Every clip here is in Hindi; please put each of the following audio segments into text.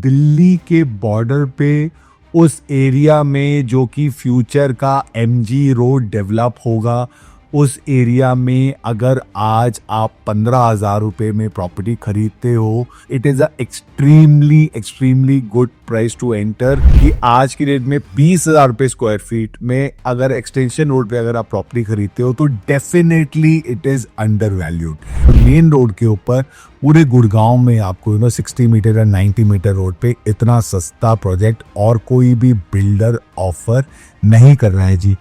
दिल्ली के बॉर्डर पे उस एरिया में जो कि फ्यूचर का एमजी रोड डेवलप होगा, उस एरिया में अगर आज आप 15,000 रुपये में प्रॉपर्टी खरीदते हो, it is a extremely good price to enter. कि आज की डेट में 20,000 रुपये स्क्वायर फीट में अगर एक्सटेंशन रोड पे अगर आप प्रॉपर्टी खरीदते हो तो definitely it is under valued. Main road के ऊपर पूरे गुड़गांव में आपको 60 मीटर या 90 मीटर रोड पे इतना सस्ता प्रोजेक्ट और कोई भी बिल्डर ऑफर नहीं कर रहा है जी।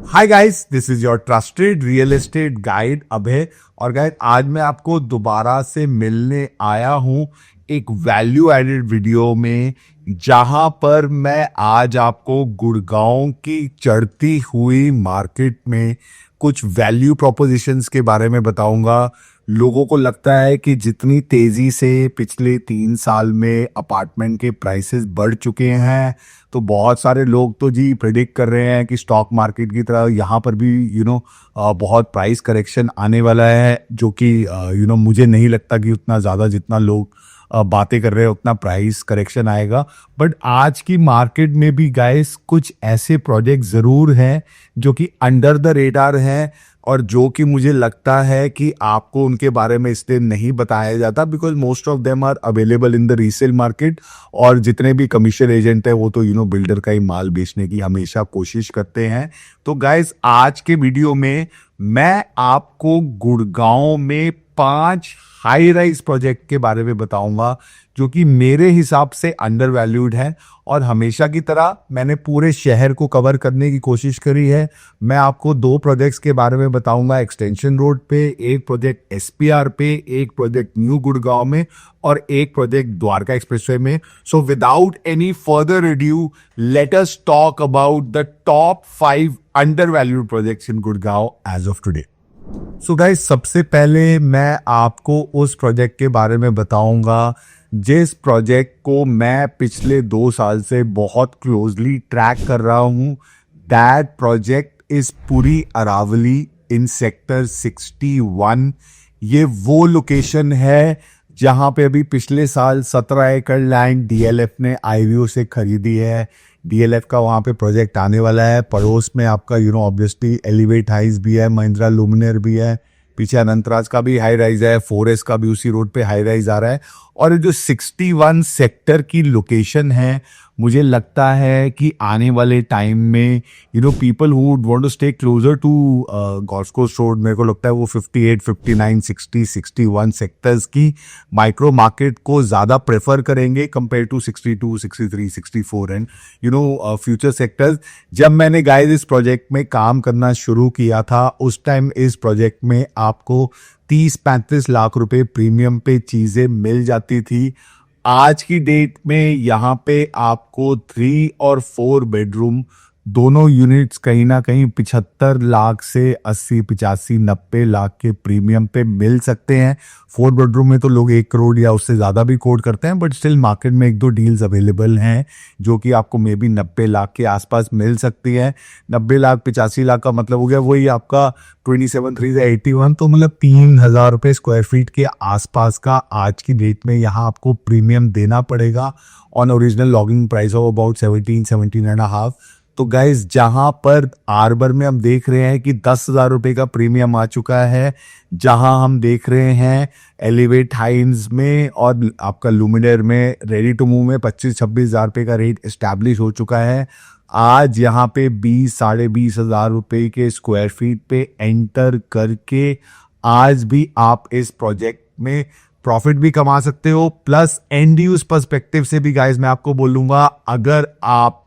Hi guys, this is your trusted real estate guide Abhay. और गाइस, आज मैं आपको दोबारा से मिलने आया हूं एक वैल्यू एडेड वीडियो में, जहां पर मैं आज आपको गुड़गांव की चढ़ती हुई मार्केट में कुछ वैल्यू प्रोपोजिशंस के बारे में बताऊंगा। लोगों को लगता है कि जितनी तेजी से पिछले 3 साल में अपार्टमेंट के प्राइसेस बढ़ चुके हैं, तो बहुत सारे लोग तो जी प्रेडिक्ट कर रहे हैं कि स्टॉक मार्केट की तरह यहाँ पर भी बहुत प्राइस करेक्शन आने वाला है, जो कि मुझे नहीं लगता कि उतना ज़्यादा जितना लोग बातें कर रहे हैं उतना प्राइस करेक्शन आएगा। बट आज की मार्केट में भी गाइस कुछ ऐसे प्रोजेक्ट ज़रूर हैं जो कि अंडर द रेडार हैं, और जो कि मुझे लगता है कि आपको उनके बारे में इसलिए नहीं बताया जाता because most of them are available in the resale market. और जितने भी कमीशन एजेंट है वो तो बिल्डर का ही माल बेचने की हमेशा कोशिश करते हैं। तो गाइस, आज के वीडियो में मैं आपको गुड़गांव में 5 हाई राइज प्रोजेक्ट के बारे में बताऊंगा जो कि मेरे हिसाब से अंडर वैल्यूड है। और हमेशा की तरह मैंने पूरे शहर को कवर करने की कोशिश करी है। मैं आपको 2 प्रोजेक्ट्स के बारे में बताऊंगा एक्सटेंशन रोड पे, एक प्रोजेक्ट एसपीआर पे, एक प्रोजेक्ट न्यू गुड़गांव में, और एक प्रोजेक्ट द्वारका एक्सप्रेसवे में। So without any further ado, let us talk about the top 5 under valued projects in Gurgaon as of today. So guys, सबसे पहले मैं आपको उस प्रोजेक्ट के बारे में बताऊंगा जिस प्रोजेक्ट को मैं पिछले 2 साल से बहुत क्लोजली ट्रैक कर रहा हूं। That project is Puri Aravali in sector 61। ये वो लोकेशन है जहां पे अभी पिछले साल 17 एकड़ लैंड डीएलएफ ने आईवीओ से खरीदी है। डीएलएफ का वहाँ पे प्रोजेक्ट आने वाला है। पड़ोस में आपका ऑब्वियसली एलिवेट हाइज भी है, महिंद्रा लुमिनर भी है, पीछे अनंतराज का भी हाई राइज है, 4S का भी उसी रोड पे हाई राइज आ रहा है। और जो 61 सेक्टर की लोकेशन है, मुझे लगता है कि आने वाले टाइम में people who would want to stay closer to golf course road, मेरे को लगता है वो 58, 59, 60, 61 सेक्टर्स की माइक्रो मार्केट को ज़्यादा प्रेफर करेंगे compare to 62, 63, 64 and future sectors. जब मैंने गाइस इस प्रोजेक्ट में काम करना शुरू किया था, उस टाइम इस प्रोजेक्ट में आपको 30-35 लाख रुपए प्रीमियम पे चीज़ें मिल जाती थी। आज की डेट में यहाँ पे आपको 3 और 4 बेडरूम दोनों यूनिट्स कहीं ना कहीं 75 लाख से 80, 85, 90 लाख के प्रीमियम पे मिल सकते हैं। 4 बेडरूम में तो लोग 1 करोड़ या उससे ज़्यादा भी कोट करते हैं, बट स्टिल मार्केट में 1-2 डील्स अवेलेबल हैं जो कि आपको मे बी 90 लाख के आसपास मिल सकती है। 90 लाख 85 लाख का मतलब हो गया वही आपका 27,381, तो मतलब 3,000 रुपये स्क्वायर फीट के आसपास का आज की डेट में यहाँ आपको प्रीमियम देना पड़ेगा on original logging price of about 17.5। तो गाइज, जहां पर आर्बर में हम देख रहे हैं कि 10,000 रुपये का प्रीमियम आ चुका है, जहां हम देख रहे हैं एलिवेट हाइंस में और आपका लुमिनर में रेडी टू मूव में 25-26 हज़ार रुपये का रेट एस्टैब्लिश हो चुका है। आज यहाँ पे 20-20.5 हज़ार रुपये के स्क्वायर फीट पे एंटर करके आज भी आप इस प्रोजेक्ट में प्रॉफिट भी कमा सकते हो। प्लस एंड यूज पर्सपेक्टिव से भी गाइज मैं आपको बोलूंगा, अगर आप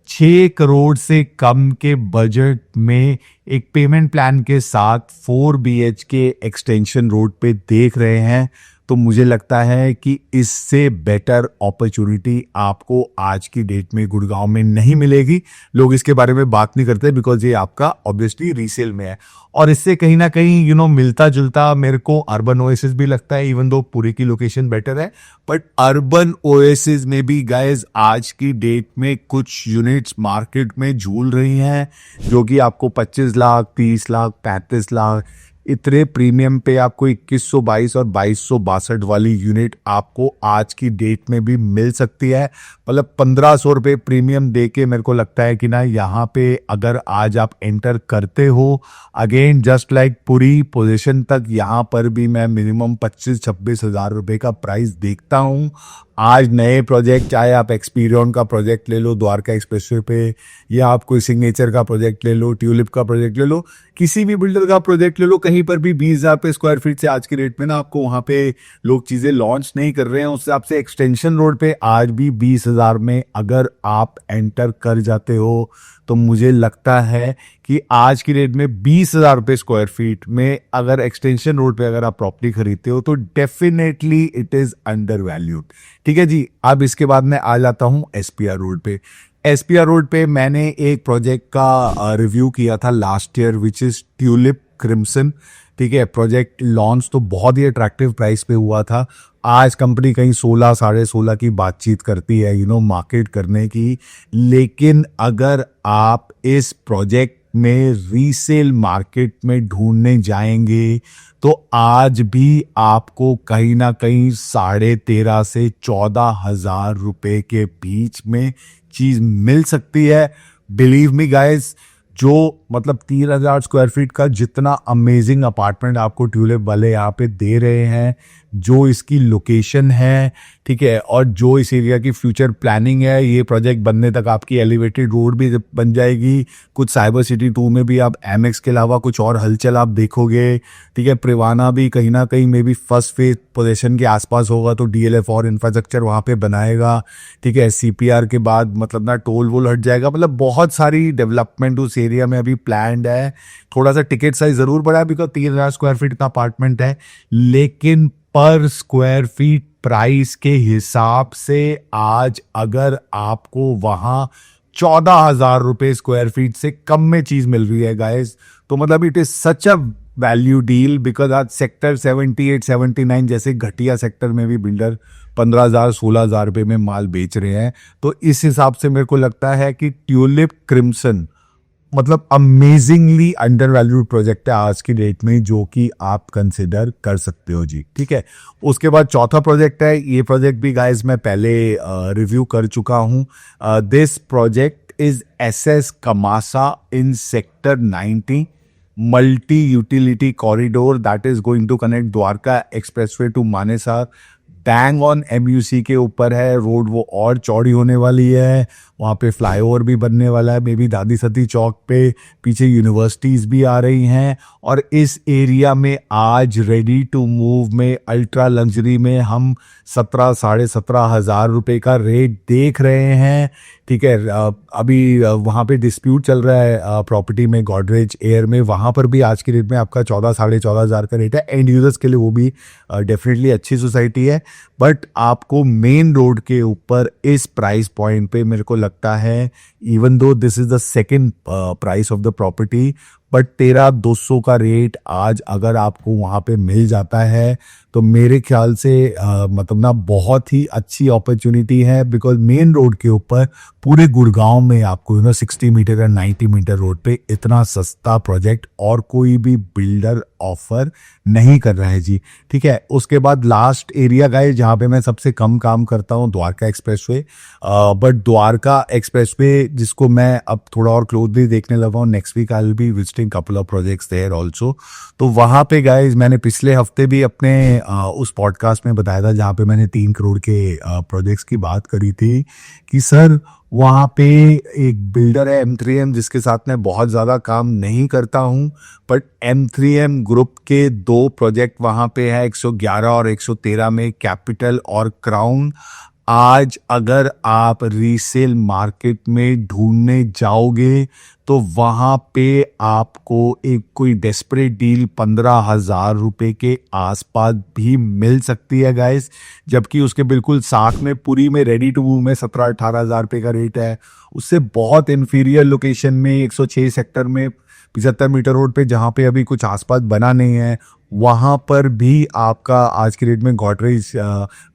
6 करोड़ से कम के बजट में एक पेमेंट प्लान के साथ 4 BHK एक्सटेंशन रोड पे देख रहे हैं, तो मुझे लगता है कि इससे बेटर अपॉर्चुनिटी आपको आज की डेट में गुड़गांव में नहीं मिलेगी। लोग इसके बारे में बात नहीं करते बिकॉज ये आपका ऑब्वियसली रीसेल में है, और इससे कहीं ना कहीं मिलता जुलता मेरे को अर्बन ओएसिस भी लगता है, इवन दो पूरी की लोकेशन बेटर है। बट अर्बन ओएसिस में भी गाइस आज की डेट में कुछ यूनिट्स मार्केट में झूल रही हैं जो कि आपको 25 लाख, 30 लाख, 35 लाख इतने प्रीमियम पे आपको 2122 और 2262 वाली यूनिट आपको आज की डेट में भी मिल सकती है। मतलब 1500 रुपये प्रीमियम दे के मेरे को लगता है कि ना यहाँ पे अगर आज आप एंटर करते हो, अगेन जस्ट लाइक पूरी पोजीशन तक यहाँ पर भी मैं मिनिमम 25-26 हज़ार रुपये का प्राइस देखता हूँ। आज नए प्रोजेक्ट, चाहे आप एक्सपीरियन का प्रोजेक्ट ले लो द्वारका एक्सप्रेसवे पे, या आप कोई सिग्नेचर का प्रोजेक्ट ले लो, ट्यूलिप का प्रोजेक्ट ले लो, किसी भी बिल्डर का प्रोजेक्ट ले लो, कहीं पर भी 20,000 पे स्क्वायर फीट से आज की रेट में ना आपको वहां पे लोग चीजें लॉन्च नहीं कर रहे हैं। उस हिसाब से एक्सटेंशन रोड पे आज भी 20,000 में अगर आप एंटर कर जाते हो तो मुझे लगता है कि आज की रेट में 20,000 रुपये स्क्वायर फीट में अगर एक्सटेंशन रोड पे अगर आप प्रॉपर्टी खरीदते हो तो definitely it is under valued. ठीक है जी। अब इसके बाद मैं आ जाता हूं एसपीआर रोड पे। एसपीआर रोड पे मैंने एक प्रोजेक्ट का रिव्यू किया था last year which is tulip crimson. ठीक है, प्रोजेक्ट लॉन्च तो बहुत ही अट्रैक्टिव प्राइस पे हुआ था। आज कंपनी कहीं 16, 16.5 की बातचीत करती है मार्केट करने की, लेकिन अगर आप इस प्रोजेक्ट में रीसेल मार्केट में ढूंढने जाएंगे तो आज भी आपको कहीं ना कहीं 13.5 से 14,000 रुपए के बीच में चीज मिल सकती है। बिलीव मी गाइस, जो मतलब 3,000 स्क्वायर फीट का जितना अमेजिंग अपार्टमेंट आपको ट्यूलिप वाले यहाँ पे दे रहे हैं, जो इसकी लोकेशन है, ठीक है, और जो इस एरिया की फ्यूचर प्लानिंग है, ये प्रोजेक्ट बनने तक आपकी एलिवेटेड रोड भी बन जाएगी। कुछ साइबर सिटी 2 में भी आप एमएक्स के अलावा कुछ और हलचल आप देखोगे। ठीक है, प्रिवाना भी कहीं ना कहीं में भी फर्स्ट फेज पोजीशन के आसपास होगा तो डीएलएफ और इंफ्रास्ट्रक्चर वहाँ पे बनाएगा। ठीक है, सीपीआर के बाद मतलब ना टोल वोल हट जाएगा। मतलब बहुत सारी डेवलपमेंट उस एरिया में अभी प्लान्ड है। थोड़ा सा टिकट साइज जरूर बढ़ा है बिकॉज 3,000 स्क्वायर फीट का अपार्टमेंट है, लेकिन पर स्क्वायर फीट प्राइस के हिसाब से आज अगर आपको वहां 14,000 रुपए स्क्वायर फीट से कम में चीज मिल रही है गाइस, तो मतलब it is such a value deal. Because आज सेक्टर 78, 79 जैसे घटिया सेक्टर में भी बिल्डर 15,000, 16,000 रुपए में माल बेच रहे हैं। तो इस हिसाब से मेरे को लगता है कि ट्यूलिप क्रिम्सन मतलब अमेजिंगली अंडर वैल्यूड प्रोजेक्ट है आज की डेट में, जो कि आप कंसिडर कर सकते हो जी। ठीक है, उसके बाद चौथा प्रोजेक्ट है। ये प्रोजेक्ट भी गाइस मैं पहले रिव्यू कर चुका हूं। This project is SS Camasa in sector 90, multi utility corridor that is going to connect Dwarka expressway to Manesar. Bang on MUC के ऊपर है रोड, वो और चौड़ी होने वाली है। वहाँ पे फ्लाईओवर भी बनने वाला है, मे बी दादी सती चौक पे। पीछे यूनिवर्सिटीज भी आ रही हैं, और इस एरिया में आज रेडी टू मूव में अल्ट्रा लग्जरी में हम 17, 17,500 रुपए का रेट देख रहे हैं। ठीक है, अभी वहाँ पे डिस्प्यूट चल रहा है प्रॉपर्टी में, गॉडरेज एयर में, वहाँ पर भी आज की रेट में आपका 14, 14,500 का रेट है। एंड यूजर्स के लिए वो भी डेफिनेटली अच्छी सोसाइटी है। बट आपको मेन रोड के ऊपर इस प्राइस पॉइंट पे मेरे को लगता है, even though this is the second price of the property, but 13,200 का रेट आज अगर आपको वहाँ पे मिल जाता है तो मेरे ख्याल से मतलब ना बहुत ही अच्छी अपॉर्चुनिटी है। बिकॉज मेन रोड के ऊपर पूरे गुड़गांव में आपको 60 मीटर या 90 मीटर रोड पे इतना सस्ता प्रोजेक्ट और कोई भी बिल्डर ऑफर नहीं कर रहा है जी। ठीक है, उसके बाद लास्ट एरिया गाइस जहाँ पे मैं सबसे कम काम करता हूँ, Dwarka expressway. But Dwarka expressway जिसको मैं अब थोड़ा और क्लोजली देखने लगा हूँ, next week I will be visiting couple of projects there also. तो वहाँ पे गाइस मैंने पिछले हफ्ते भी अपने उस पॉडकास्ट में बताया था जहाँ पे मैंने 3 करोड़ के प्रोजेक्ट्स की बात करी थी कि सर वहाँ पे एक बिल्डर है M3M जिसके साथ मैं बहुत ज़्यादा काम नहीं करता हूँ, बट M3M ग्रुप के 2 प्रोजेक्ट वहाँ पे है, 111 और 113 में, कैपिटल और क्राउन। आज अगर आप रीसेल मार्केट में ढूंढने जाओगे तो वहां पे आपको एक कोई डेस्परेट डील 15,000 रुपए के आसपास भी मिल सकती है गाइस, जबकि उसके बिल्कुल साथ में पुरी में रेडी टू मूव में 17-18,000 रुपए का रेट है। उससे बहुत इन्फीरियर लोकेशन में 106 सेक्टर में 75 मीटर रोड पे, जहाँ पे अभी कुछ आसपास बना नहीं है, वहाँ पर भी आपका आज के रेट में गॉडरेज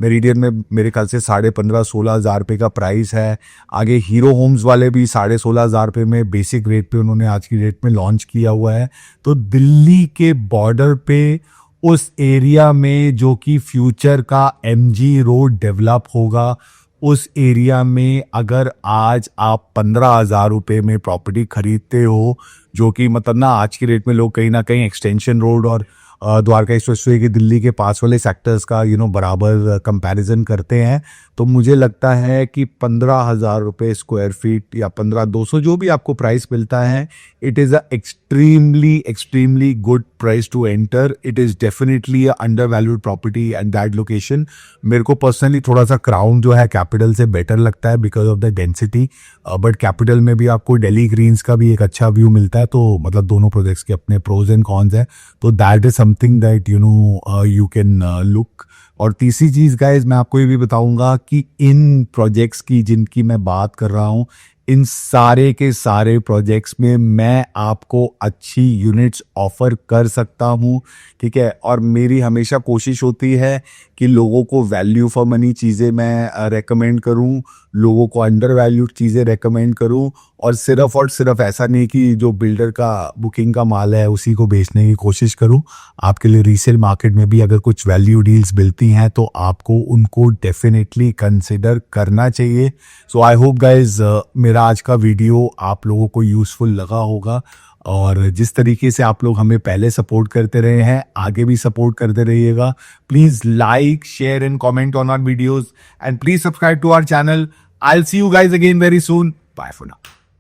मेरिडियन में मेरे ख्याल से 15,500-16,000 रुपये का प्राइस है। आगे हीरो होम्स वाले भी 16,500 रुपये में बेसिक रेट पे उन्होंने आज की रेट में लॉन्च किया हुआ है। तो दिल्ली के बॉर्डर पे उस एरिया में जो कि फ्यूचर का एमजी रोड डेवलप होगा, उस एरिया में अगर आज आप 15,000 रुपये में प्रॉपर्टी खरीदते हो, जो कि मतलब ना आज की रेट में लोग कहीं ना कहीं एक्सटेंशन रोड और द्वारका एक्सप्रेसवे के दिल्ली के पास वाले सेक्टर्स का बराबर कंपैरिजन करते हैं, तो मुझे लगता है कि 15,000 रुपये स्क्वायर फीट या 15,200 जो भी आपको प्राइस मिलता है, it is a extremely good price to enter. It is definitely a under valued property at that location. मेरे को पर्सनली थोड़ा सा क्राउन जो है कैपिटल से बेटर लगता है because of the density, but capital में भी आपको दिल्ली ग्रीन्स का भी एक अच्छा व्यू मिलता है। तो मतलब दोनों प्रोजेक्ट्स के अपने प्रोज एंड कॉन्स हैं, तो that is something that you can look. और तीसरी चीज़ गाइज मैं आपको ये भी बताऊंगा कि इन प्रोजेक्ट्स की जिनकी मैं बात कर रहा हूँ, इन सारे के सारे प्रोजेक्ट्स में मैं आपको अच्छी यूनिट्स ऑफर कर सकता हूँ, ठीक है। और मेरी हमेशा कोशिश होती है कि लोगों को वैल्यू फॉर मनी चीज़ें मैं रेकमेंड करूँ, लोगों को अंडर वैल्यूड चीज़ें रेकमेंड करूँ, और सिर्फ ऐसा नहीं कि जो बिल्डर का बुकिंग का माल है उसी को बेचने की कोशिश करूँ। आपके लिए रीसेल मार्केट में भी अगर कुछ वैल्यू डील्स मिलती हैं तो आपको उनको डेफिनेटली कंसिडर करना चाहिए। सो आई होप गाइज मेरा आज का वीडियो आप लोगों को यूज़फुल लगा होगा, और जिस तरीके से आप लोग हमें पहले सपोर्ट करते रहे हैं आगे भी सपोर्ट करते रहिएगा। Please like, share and comment on our videos, and please subscribe to our channel. I will see you guys again very soon. Bye for now.